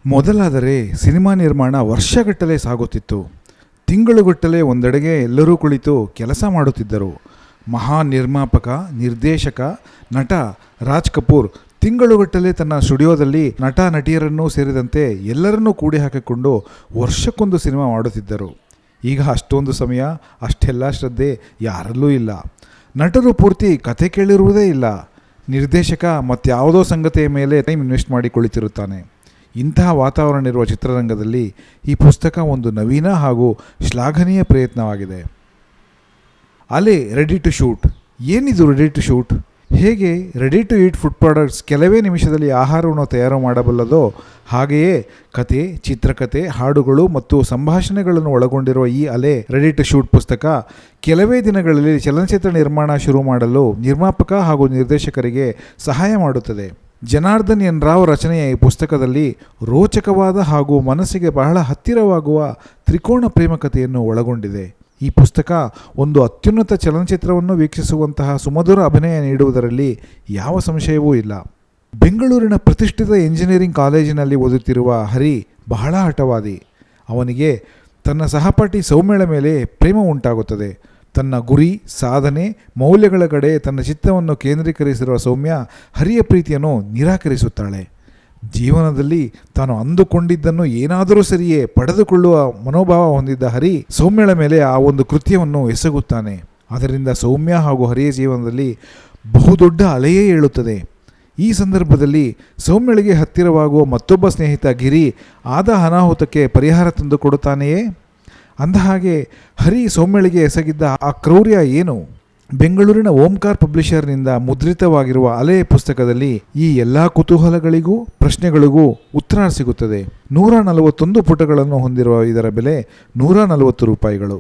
ಮೊದಲಾದರೆ cinema ನಿರ್ಮಾಣ ವರ್ಷಗಟ್ಟಲೆ ಸಾಗುತ್ತಿತ್ತು. ತಿಂಗಳುಗಟ್ಟಲೆ ಒಂದೆಡೆಗೆ ಎಲ್ಲರೂ ಕುಳಿತು ಕೆಲಸ ಮಾಡುತ್ತಿದ್ದರು. ಮಹಾ ನಿರ್ಮಾಪಕ, ನಿರ್ದೇಶಕ, ನಟ ರಾಜ್ ಕಪೂರ್ ತಿಂಗಳುಗಟ್ಟಲೆ ತನ್ನ ಸ್ಟುಡಿಯೋದಲ್ಲಿ ನಟ ನಟಿಯರನ್ನೂ ಸೇರಿದಂತೆ ಎಲ್ಲರನ್ನೂ ಕೂಡಿ ಹಾಕಿಕೊಂಡು ವರ್ಷಕ್ಕೊಂದು ಸಿನಿಮಾ ಮಾಡುತ್ತಿದ್ದರು. ಈಗ ಅಷ್ಟೊಂದು ಸಮಯ, ಅಷ್ಟೆಲ್ಲ ಶ್ರದ್ಧೆ ಯಾರಲ್ಲೂ ಇಲ್ಲ. ನಟರು ಪೂರ್ತಿ ಕತೆ ಕೇಳಿರುವುದೇ ಇಲ್ಲ. ನಿರ್ದೇಶಕ ಮತ್ಯಾವುದೋ ಸಂಗತಿಯ ಮೇಲೆ ಟೈಮ್ ಇನ್ವೆಸ್ಟ್ ಮಾಡಿ ಕುಳಿತಿರುತ್ತಾನೆ. ಇಂತಹ ವಾತಾವರಣ ಇರುವ ಚಿತ್ರರಂಗದಲ್ಲಿ ಈ ಪುಸ್ತಕ ಒಂದು ನವೀನ ಹಾಗೂ ಶ್ಲಾಘನೀಯ ಪ್ರಯತ್ನವಾಗಿದೆ. ಅಲೆ ರೆಡಿ ಟು ಶೂಟ್. ಏನಿದು ರೆಡಿ ಟು ಶೂಟ್? ಹೇಗೆ ready to eat food products ಕೆಲವೇ ನಿಮಿಷದಲ್ಲಿ ಆಹಾರವನ್ನು ತಯಾರು ಮಾಡಬಲ್ಲದೋ ಹಾಗೆಯೇ ಕತೆ, ಚಿತ್ರಕಥೆ, ಹಾಡುಗಳು ಮತ್ತು ಸಂಭಾಷಣೆಗಳನ್ನು ಒಳಗೊಂಡಿರುವ ಈ ಅಲೆ ರೆಡಿ ಟು ಶೂಟ್ ಪುಸ್ತಕ ಕೆಲವೇ ದಿನಗಳಲ್ಲಿ ಚಲನಚಿತ್ರ ನಿರ್ಮಾಣ ಶುರು ಮಾಡಲು ನಿರ್ಮಾಪಕ ಹಾಗೂ ನಿರ್ದೇಶಕರಿಗೆ ಸಹಾಯ ಮಾಡುತ್ತದೆ. ಜನಾರ್ದನ್ ಎನ್ ರಾವ್ ರಚನೆಯ ಈ ಪುಸ್ತಕದಲ್ಲಿ ರೋಚಕವಾದ ಹಾಗೂ ಮನಸ್ಸಿಗೆ ಬಹಳ ಹತ್ತಿರವಾಗುವ ತ್ರಿಕೋಣ ಪ್ರೇಮ ಕಥೆಯನ್ನು ಒಳಗೊಂಡಿದೆ. ಈ ಪುಸ್ತಕ ಒಂದು ಅತ್ಯುನ್ನತ ಚಲನಚಿತ್ರವನ್ನು ವೀಕ್ಷಿಸುವಂತಹ ಸುಮಧುರ ಅಭಿನಯ ನೀಡುವುದರಲ್ಲಿ ಯಾವ ಸಂಶಯವೂ ಇಲ್ಲ. ಬೆಂಗಳೂರಿನ ಪ್ರತಿಷ್ಠಿತ ಎಂಜಿನಿಯರಿಂಗ್ ಕಾಲೇಜಿನಲ್ಲಿ ಓದುತ್ತಿರುವ ಹರಿ ಬಹಳ ಹಠವಾದಿ. ಅವನಿಗೆ ತನ್ನ ಸಹಪಾಠಿ ಸೌಮ್ಯಳ ಮೇಲೆ ಪ್ರೇಮ ಉಂಟಾಗುತ್ತದೆ. ತನ್ನ ಗುರಿ, ಸಾಧನೆ, ಮೌಲ್ಯಗಳ ಕಡೆ ತನ್ನ ಚಿತ್ತವನ್ನು ಕೇಂದ್ರೀಕರಿಸಿರುವ ಸೌಮ್ಯ ಹರಿಯ ಪ್ರೀತಿಯನ್ನು ನಿರಾಕರಿಸುತ್ತಾಳೆ. ಜೀವನದಲ್ಲಿ ತಾನು ಅಂದುಕೊಂಡಿದ್ದನ್ನು ಏನಾದರೂ ಸರಿಯೇ ಪಡೆದುಕೊಳ್ಳುವ ಮನೋಭಾವ ಹೊಂದಿದ್ದ ಹರಿ ಸೌಮ್ಯಳ ಮೇಲೆ ಆ ಒಂದು ಕೃತ್ಯವನ್ನು ಎಸಗುತ್ತಾನೆ. ಅದರಿಂದ ಸೌಮ್ಯ ಹಾಗೂ ಹರಿಯ ಜೀವನದಲ್ಲಿ ಬಹುದೊಡ್ಡ ಅಲೆಯೇ ಏಳುತ್ತದೆ. ಈ ಸಂದರ್ಭದಲ್ಲಿ ಸೌಮ್ಯಳಿಗೆ ಹತ್ತಿರವಾಗುವ ಮತ್ತೊಬ್ಬ ಸ್ನೇಹಿತ ಗಿರಿ ಆದ ಅನಾಹುತಕ್ಕೆ ಪರಿಹಾರ ತಂದು ಕೊಡುತ್ತಾನೆಯೇ? ಅಂದಹಾಗೆ ಹರಿ ಸೌಮ್ಯಳಿಗೆ ಎಸಗಿದ್ದ ಆ ಕ್ರೌರ್ಯ ಏನು? ಬೆಂಗಳೂರಿನ ಓಂಕಾರ್ ಪಬ್ಲಿಷರ್ನಿಂದ ಮುದ್ರಿತವಾಗಿರುವ ಅಲೆ ಪುಸ್ತಕದಲ್ಲಿ ಈ ಎಲ್ಲ ಕುತೂಹಲಗಳಿಗೂ ಪ್ರಶ್ನೆಗಳಿಗೂ ಉತ್ತರ ಸಿಗುತ್ತದೆ. 141 ಪುಟಗಳನ್ನು ಹೊಂದಿರುವ ಇದರ ಬೆಲೆ 140 ರೂಪಾಯಿಗಳು.